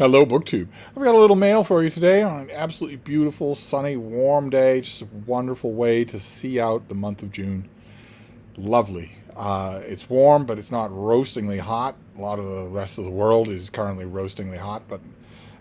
Hello, BookTube. I've got a little mail for you today on an absolutely beautiful, sunny, warm day. Just a wonderful way to see out the month of June. Lovely. It's warm, but it's not roastingly hot. A lot of the rest of the world is currently roastingly hot,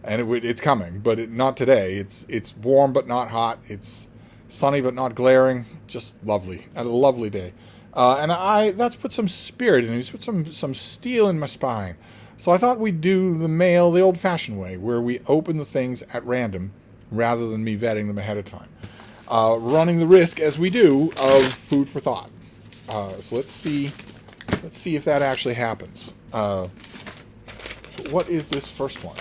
it's coming, but not today. It's warm but not hot. It's sunny but not glaring. Just lovely. And a lovely day. That's put some spirit in it. It's put some steel in my spine. So I thought we'd do the mail the old-fashioned way, where we open the things at random rather than me vetting them ahead of time. Running the risk, as we do, of food for thought. So let's see if that actually happens. What is this first one?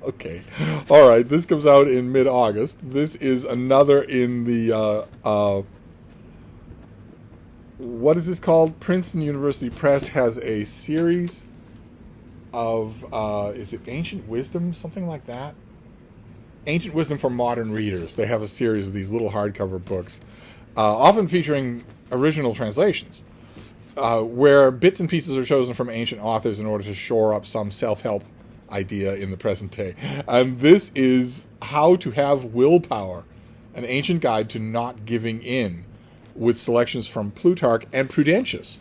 Okay. All right. This comes out in mid-August. This is another in the what is this called? Princeton University Press has a series of, is it Ancient Wisdom? Something like that? Ancient Wisdom for Modern Readers. They have a series of these little hardcover books, often featuring original translations, where bits and pieces are chosen from ancient authors in order to shore up some self-help idea in the present day. And this is How to Have Willpower, an ancient guide to not giving in, with selections from Plutarch and Prudentius.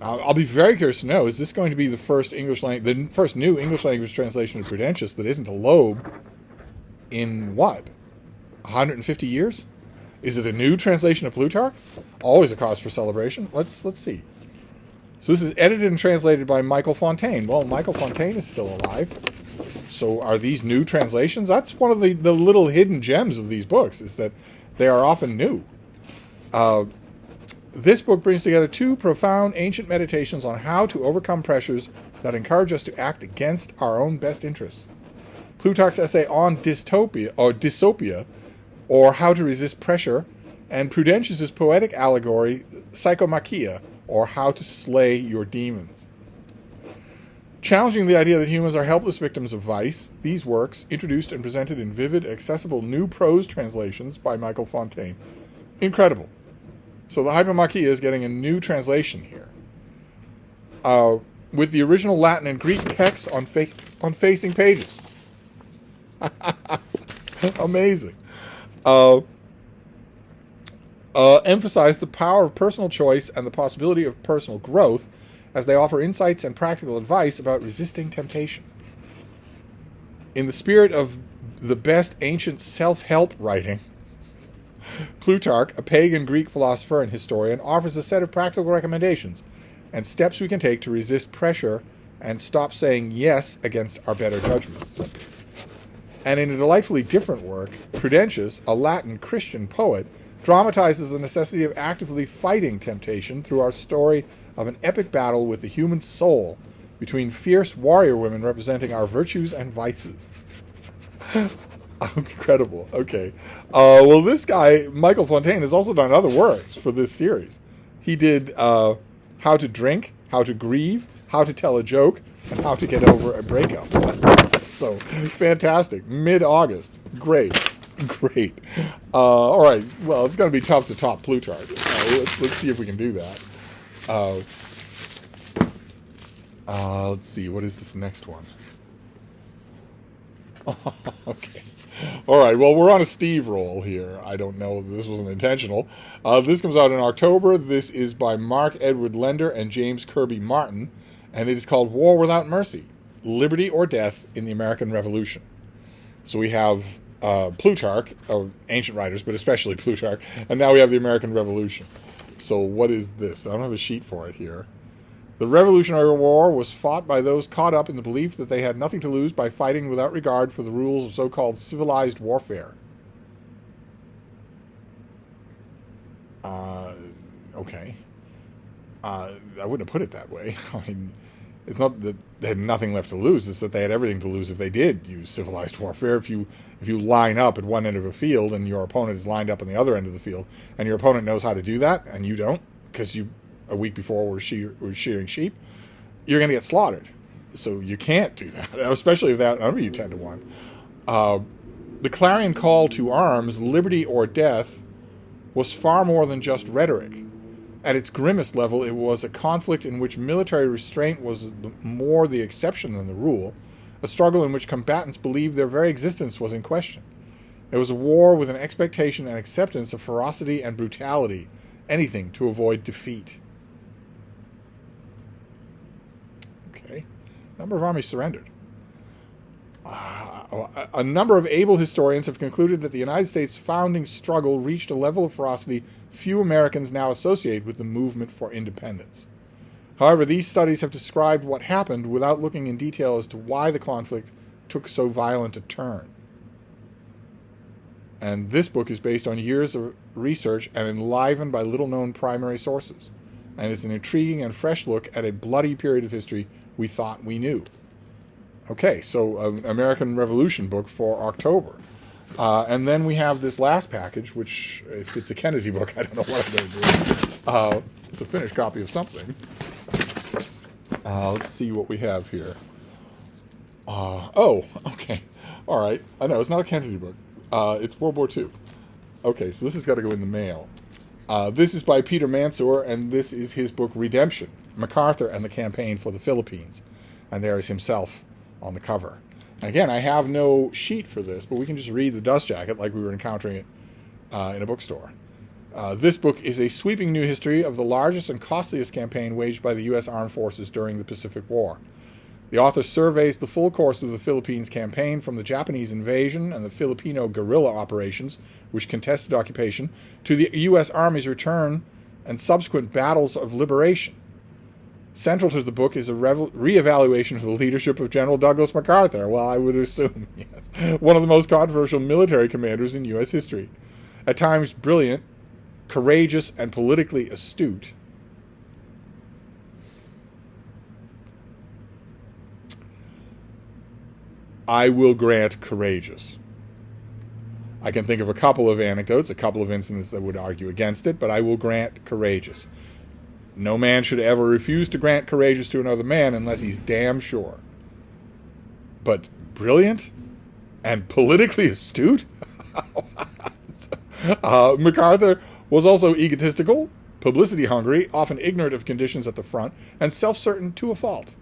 I'll be very curious to know, is this going to be the first new English language translation of Prudentius that isn't a Loeb in what? 150 years? Is it a new translation of Plutarch? Always a cause for celebration. Let's see. So this is edited and translated by Michael Fontaine. Well, Michael Fontaine is still alive. So are these new translations? That's one of the little hidden gems of these books, is that they are often new. This book brings together two profound ancient meditations on how to overcome pressures that encourage us to act against our own best interests. Plutarch's essay on dystopia, or how to resist pressure, and Prudentius's poetic allegory, psychomachia, or how to slay your demons. Challenging the idea that humans are helpless victims of vice, these works, introduced and presented in vivid, accessible new prose translations by Michael Fontaine. Incredible. So the Hypomachia is getting a new translation here, with the original Latin and Greek text on facing pages. Amazing. Emphasize the power of personal choice and the possibility of personal growth, as they offer insights and practical advice about resisting temptation. In the spirit of the best ancient self-help writing, Plutarch, a pagan Greek philosopher and historian, offers a set of practical recommendations and steps we can take to resist pressure and stop saying yes against our better judgment. And in a delightfully different work, Prudentius, a Latin Christian poet, dramatizes the necessity of actively fighting temptation through our story of an epic battle with the human soul between fierce warrior women representing our virtues and vices. Incredible. Okay. Well, this guy, Michael Fontaine, has also done other works for this series. He did How to Drink, How to Grieve, How to Tell a Joke, and How to Get Over a Breakup. So, fantastic. Mid-August. Great. All right. Well, it's going to be tough to top Plutarch. Let's see if we can do that. Let's see. What is this next one? Okay. All right, well, we're on a Steve roll here. I don't know if this wasn't intentional. This comes out in October. This is by Mark Edward Lender and James Kirby Martin, and it is called War Without Mercy, Liberty or Death in the American Revolution. So we have Plutarch, ancient writers, but especially Plutarch, and now we have the American Revolution. So what is this? I don't have a sheet for it here. The Revolutionary War was fought by those caught up in the belief that they had nothing to lose by fighting without regard for the rules of so-called civilized warfare. Okay. I wouldn't have put it that way. I mean, it's not that they had nothing left to lose. It's that they had everything to lose if they did use civilized warfare. If you line up at one end of a field and your opponent is lined up on the other end of the field, and your opponent knows how to do that, and you don't, because you a week before we're shearing sheep, you're going to get slaughtered. So you can't do that, especially if that number you 10 to 1. The clarion call to arms, liberty or death, was far more than just rhetoric. At its grimmest level, it was a conflict in which military restraint was more the exception than the rule, a struggle in which combatants believed their very existence was in question. It was a war with an expectation and acceptance of ferocity and brutality, anything to avoid defeat. Okay. Number of armies surrendered. A number of able historians have concluded that the United States founding struggle reached a level of ferocity few Americans now associate with the movement for independence. However, these studies have described what happened without looking in detail as to why the conflict took so violent a turn. And this book is based on years of research and enlivened by little-known primary sources, and is an intriguing and fresh look at a bloody period of history we thought we knew. Okay, so an American Revolution book for October. And then we have this last package, which, if it's a Kennedy book, I don't know what I'm going to do. It's a finished copy of something. Let's see what we have here. Oh, okay. All right. I know, it's not a Kennedy book. It's World War II. Okay, so this has got to go in the mail. This is by Peter Mansour, and this is his book, Redemption, MacArthur and the Campaign for the Philippines. And there is himself on the cover. Again, I have no sheet for this, but we can just read the dust jacket like we were encountering it in a bookstore. This book is a sweeping new history of the largest and costliest campaign waged by the U.S. Armed Forces during the Pacific War. The author surveys the full course of the Philippines campaign from the Japanese invasion and the Filipino guerrilla operations, which contested occupation, to the U.S. Army's return and subsequent battles of liberation. Central to the book is a re-evaluation of the leadership of General Douglas MacArthur, well, I would assume, yes, one of the most controversial military commanders in U.S. history. At times brilliant, courageous, and politically astute, I will grant courageous. I can think of a couple of anecdotes, a couple of incidents that would argue against it, but I will grant courageous. No man should ever refuse to grant courageous to another man unless he's damn sure. But brilliant and politically astute? MacArthur was also egotistical, publicity-hungry, often ignorant of conditions at the front, and self-certain to a fault.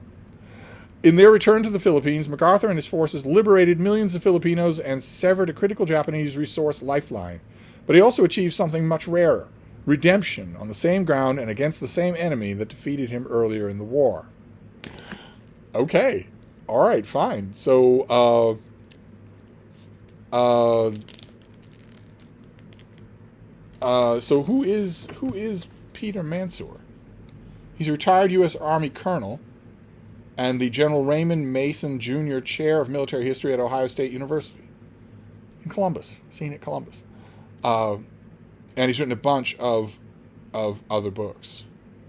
In their return to the Philippines, MacArthur and his forces liberated millions of Filipinos and severed a critical Japanese resource lifeline. But he also achieved something much rarer: redemption on the same ground and against the same enemy that defeated him earlier in the war. Okay. All right, fine. So, so who is Peter Mansour? He's a retired U.S. Army colonel and the General Raymond Mason Jr. Chair of Military History at Ohio State University in Columbus, seen at Columbus. And he's written a bunch of other books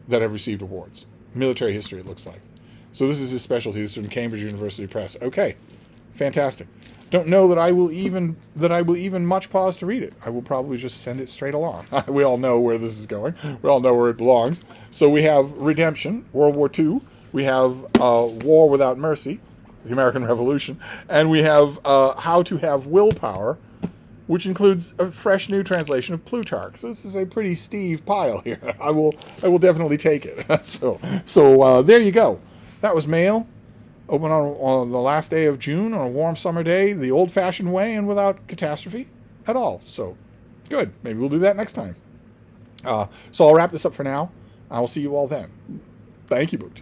that have received awards. Military history, it looks like. So this is his specialty. This is from Cambridge University Press. Okay, fantastic. Don't know that I will even much pause to read it. I will probably just send it straight along. We all know where this is going. We all know where it belongs. So we have Redemption, World War II. We have War Without Mercy, the American Revolution, and we have How to Have Willpower, which includes a fresh new translation of Plutarch. So this is a pretty Steve pile here. I will definitely take it. So there you go. That was mail. Open on the last day of June on a warm summer day, the old-fashioned way and without catastrophe at all. So good. Maybe we'll do that next time. So I'll wrap this up for now. I will see you all then. Thank you, BookTube.